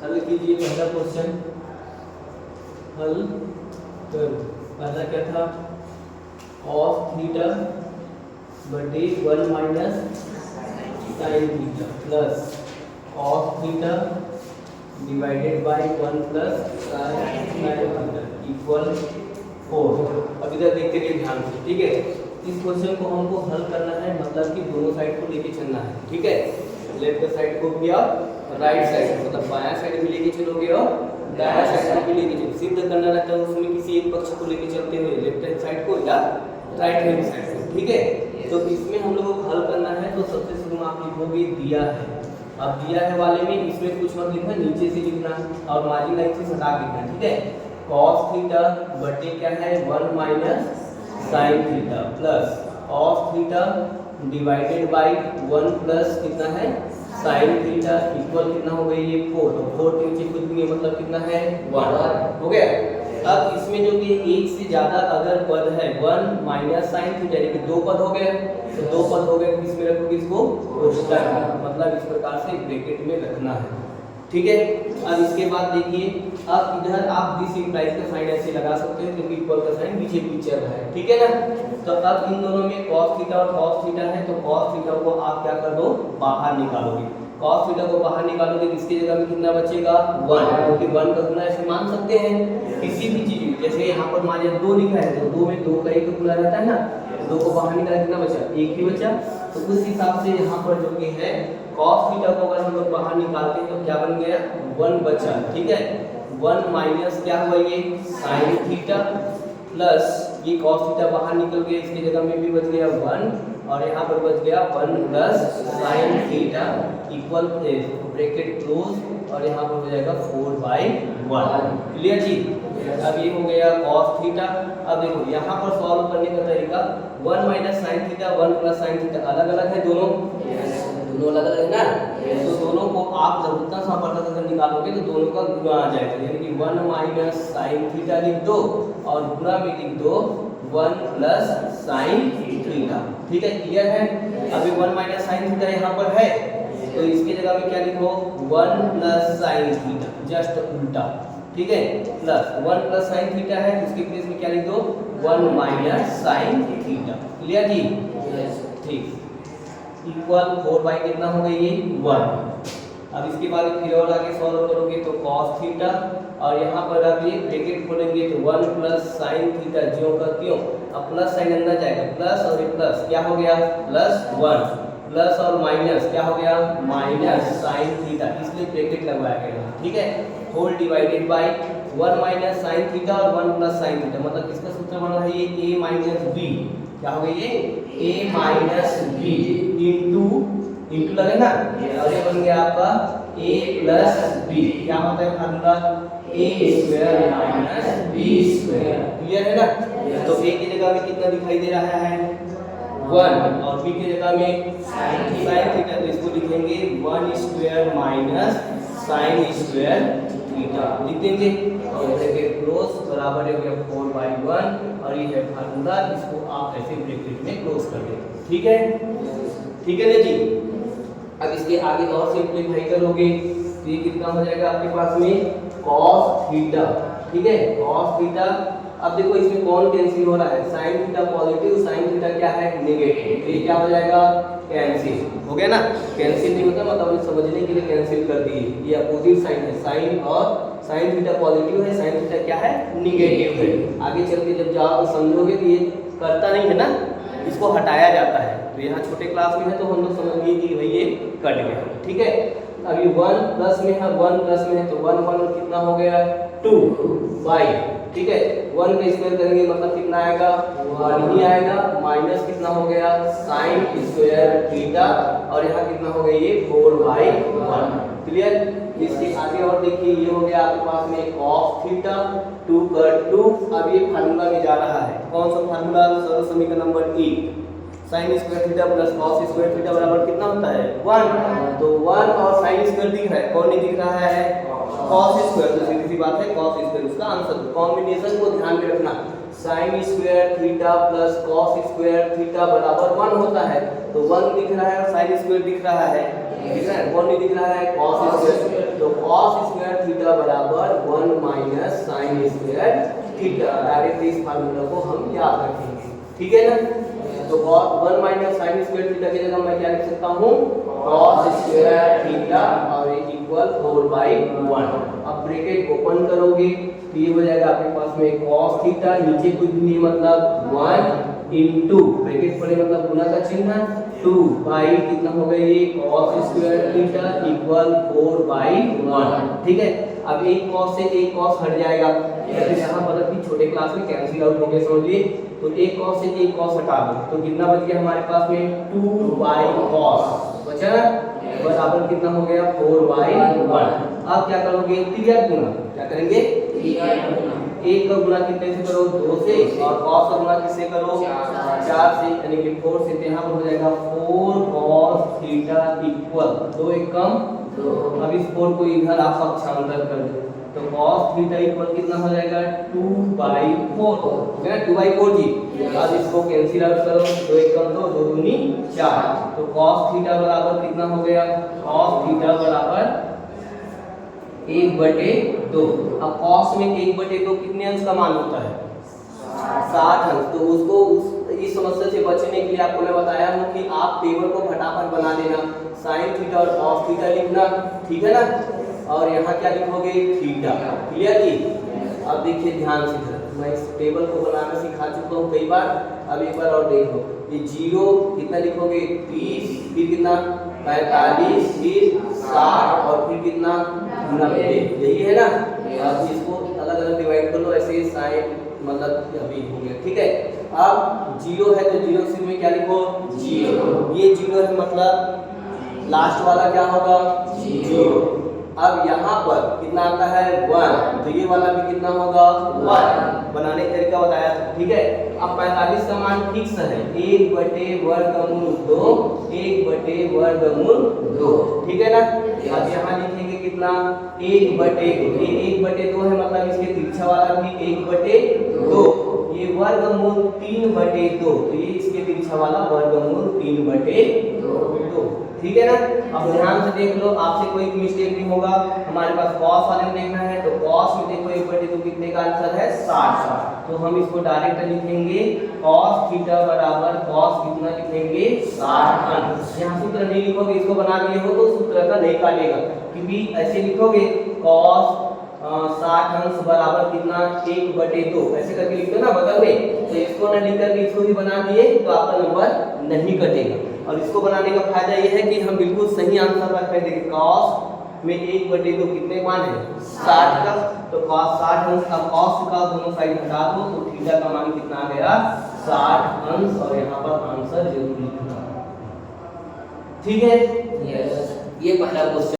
हल कीजिए पहला क्वेश्चन हल करो। पहला क्या था, cos थीटा बटे 1 minus sine theta plus cos theta divided by 1 plus sine theta equal 4। अब इधर देखते रहिए ध्यान से, ठीक है। इस क्वेश्चन को हमको हल करना है, मतलब कि दोनों साइड को लेके चलना है, ठीक है। लेफ्ट साइड को भी और राइट साइड, मतलब बायां साइड भी लेके चलोगे और दायां साइड भी लेके चलो। सिद्ध करना रहता है उसमें किसी एक पक्ष को लेके चलते हुए, लेफ्ट हैंड साइड को या राइट हैंड साइड को, ठीक है। तो इसमें हम लोगों को हल करना है, तो सबसे शुरू में आप लिखोगे दिया है। अब दिया है वाले में इसमें कुछ मत लिखना, नीचे से लिखना और मार्जिन लाइन से हटा लिखना, ठीक है। cos थीटा बटे क्या है 1 minus sine theta plus cos theta divided by 1 plus कितना है साइन थीटा इक्वल कितना हो गई ये 4। तो 4 के नीचे कुछ भी मतलब कितना है 1 हो गया। अब इसमें जो कि एक से ज्यादा अगर पद है 1 माइनस साइन थीटा यानी कि 2 पद हो गए, तो 2 पद हो गए, इसमें रखोगे इसको मतलब इस प्रकार से ब्रैकेट में रखना है, ठीक है। अब इसके बाद देखिए, अब इधर आप दिस इंप्लाइज का साइन ऐसे लगा सकते हो क्योंकि इक्वल का साइन पीछे चल रहा है, ठीक है ना। तो अब इन दोनों में cos थीटा और cos थीटा है, तो cos थीटा को आप क्या कर दो बाहर निकालोगे। cos थीटा को बाहर निकालोगे तो इसकी जगह में कितना बचेगा 1, क्योंकि 1 का गुना ऐसे मान सकते हैं किसी भी चीज, जैसे यहाँ पर मान लिया 2 लिखा है तो 2 में 2 का 1 गुना रहता है ना, 2 को बाहर निकाला कितना बचा 1 ही बचा। तो उस हिसाब से यहाँ पर जो कि है cos थीटा को अगर हम लोग बाहर निकालते हैं तो क्या बन गया 1 बचा, ठीक है। 1 माइनस क्या हुआ ये साइन थीटा प्लस ये cos थीटा बाहर निकल गया, इसकी जगह में भी बच गया 1 और यहाँ पर बच गया 1 plus sine theta equal bracket close और यहाँ पर हो जाएगा 4/1। क्लियर जी। अब ये हो गया cos थीटा। अब देखो यहाँ पर सॉल्व करने का तरीका 1 minus sine theta 1 plus sine theta अलग अलग है, दोनों अलग अलग है ना। तो दोनों को आप जब उतना सा पता अगर निकालोगे तो दोनों का गुणा आ जाएगा, यानी कि 1 माइनस साइन थीटा लिख दो और गुणा में लिख दो 1 प्लस साइन थीटा, ठीक है। क्लियर है। अभी 1 माइनस साइन थीटा यहाँ पर है तो इसकी जगह में क्या लिखो 1 प्लस साइन थीटा, जस्ट उल्टा, ठीक है। प्लस 1 प्लस साइन थीटा है तो इसके प्लेस में क्या लिख दो 1 माइनस साइन थीटा। क्लियर जी, ठीक। इक्वल 4 कितना हो गई ये 1। अब इसके बाद फिर और आगे सॉल्व करोगे तो cos थीटा और यहाँ पर अब ये ब्रैकेट खोलेंगे तो 1 प्लस साइन थीटा ज्यों का त्यों, अब प्लस साइन अंदर जाएगा प्लस और ये प्लस क्या हो गया प्लस 1 प्लस और माइनस क्या हो गया माइनस साइन थीटा, इसलिए ब्रैकेट लगवाया गया, ठीक है। Whole divided by 1 minus sine theta और 1 प्लस साइन थीटा, मतलब किसका सूत्र बन रहा है ये a माइनस b, क्या हो गया ये a माइनस b इंटू लगे ना, और ये बन गया आपका a प्लस b। क्या होता है formula a square minus b square. Clear है ना। तो a की जगह में कितना दिखाई दे रहा है 1 और b की जगह में साइन थीटा, तो इसको लिखेंगे 1 square minus sine square theta लिख देंगे और ब्रैकेट क्लोज बराबर हो गया 4/1 और ये है फार्मूला, इसको आप ऐसे ब्रैकेट में क्लोज कर देंगे, ठीक है। ठीक है ना जी। अब इसके आगे और सिंपलीफाई करोगे तो ये कितना हो जाएगा आपके पास में cos थीटा, ठीक है। cos थीटा, अब देखो इसमें कौन कैंसिल हो रहा है sine theta positive, sine theta क्या है नेगेटिव, तो ये क्या हो जाएगा कैंसिल हो गया ना। कैंसिल नहीं होता मतलब हमने समझने के लिए कैंसिल कर दिए, ये अपोजिट साइन है, साइन और साइन थीटा पॉजिटिव है, साइन थीटा क्या है नेगेटिव है। आगे चल के जब जाओ समझोगे तो ये करता नहीं है ना, इसको हटाया जाता है। तो यहाँ छोटे क्लास में है तो हम लोग समझ लिए कि भाई ये कट गया, ठीक है। अभी 1 प्लस में है 1 प्लस में है तो 1 1 कितना हो गया 2 बाई, ठीक है। 1 का स्क्वायर करेंगे मतलब कितना आएगा 1 ही आएगा, माइनस कितना हो गया साइन स्क्वायर थीटा और यहाँ कितना हो गया ये 4/1। क्लियर। इसके आगे और देखिए ये हो गया आपके पास में cos थीटा 2 कर 2। अब ये फार्मूला में जा रहा है, कौन सा फार्मूला सरल समीकरण number 1, sine square theta plus cos square theta बराबर कितना होता है 1। तो 1 और साइन स्क्वायर दिख रहा है, कौन नहीं दिख रहा है cos स्क्वायर, तो सीधी सी बात है cos स्क्वायर उसका आंसर। कॉम्बिनेशन को ध्यान में रखना, sine square theta plus cos square theta बराबर 1 होता है, तो 1 दिख रहा है और साइन स्क्वायर दिख रहा है, दिख रहा है, कौन नहीं दिख रहा है cos स्क्वायर, तो cos स्क्वायर थीटा बराबर 1 minus sine square theta. Direct इस फार्मूला को हम याद रखेंगे, ठीक है ना। तो 1 माइनस साइन स्क्वायर थीटा की जगह मैं क्या लिख सकता हूँ, cos स्क्वायर थीटा और इक्वल 4/1। अब ब्रैकेट ओपन करोगे तो ये हो जाएगा आपके पास में cos थीटा, नीचे कुछ नहीं मतलब 1 इंटू ब्रैकेट खोले मतलब गुना का चिन्ह 2 बाई कितना हो गया ये cos स्क्वायर थीटा इक्वल 4/1, ठीक है। अब एक cos से एक cos हट जाएगा, जैसे यहाँ पर भी छोटे क्लास में कैंसिल आउट हो गया समझिए। तो एक cos से एक cos हटा दो तो कितना बच गया हमारे पास में 2/cos बचा ना, बराबर कितना हो गया 4/1। अब क्या करोगे, त्रिज्या गुना, क्या करेंगे एक का गुना कितने से करो 2 से, और cos का गुना किससे करो 4 से, यानी कि 4 से। तो यहाँ पर हो जाएगा 4 cos थीटा इक्वल 2 एक कम 2। अब इस 4 को इधर आप पक्षांतर कर दो तो cos थीटा इक्वल कितना हो जाएगा 2/4, ठीक है ना 2/4 जी। अब इसको कैंसिल आउट करो, 2 एक कम 2, 2 दूनी 4। तो cos थीटा बराबर कितना हो गया, cos थीटा बराबर 1/2। अब cos में 1/2 कितने अंश का मान होता है 60 अंश। तो उसको इस समस्या से बचने के लिए आपको मैं बताया हूँ कि आप टेबल को फटाफट बना लेना, sin थीटा और cos थीटा लिखना, ठीक है ना। और यहाँ क्या लिखोगे थीटा, क्लियर जी। अब देखिए ध्यान से, मैं इस टेबल को बनाना सिखा चुका हूँ कई बार, अब एक बार और देखो। ये 0 कितना लिखोगे 30, फिर कितना 45, फिर 60 और फिर कितना 90, यही है ना। अब इसको अलग अलग डिवाइड कर लो, ऐसे साइन मतलब अभी हो गया, ठीक है। अब 0 है तो 0 से में क्या लिखो 0, ये 0 है मतलब लास्ट वाला क्या होगा 0। अब यहाँ पर कितना आता है 1, तो ये वाला भी कितना होगा 1। बनाने का तरीका बताया था, ठीक है। अब 45 का मान फिक्स है 1/2, 1/2, ठीक है ना। अब यहाँ लिखेंगे कितना 1/2, ये 1/2 है मतलब इसके तिरछा वाला भी 1/2, ये वर्गमूल 3/2, तो ये इसके तिरछा वाला वर्गमूल 3/2, ठीक है ना। अब ध्यान से देख लो, आपसे कोई मिस्टेक नहीं होगा। हमारे पास cos वाले में देखना है तो cos में देखो 1/2 कितने का आंसर है 60। तो हम इसको डायरेक्ट लिखेंगे cos थीटा बराबर cos कितना लिखेंगे 60 अंश। यहाँ सूत्र नहीं लिखोगे, इसको बना दिए हो तो सूत्र का नहीं काटेगा, क्योंकि ऐसे लिखोगे cos 60 अंश बराबर कितना 1/2, ऐसे करके लिख दो ना बगल में। तो इसको न लिख करके इसको भी बना दिए तो आपका नंबर नहीं कटेगा। और इसको बनाने का फायदा ये है कि हम बिल्कुल सही आंसर रख रहे हैं। cos में 1/2 कितने मान है 60 का, तो cos 60 अंश का cos का दोनों साइड हटा दो तो थीटा का मान कितना आ गया 60 अंश, और यहाँ पर आंसर जरूर लिखना, ठीक है। ये पहला क्वेश्चन।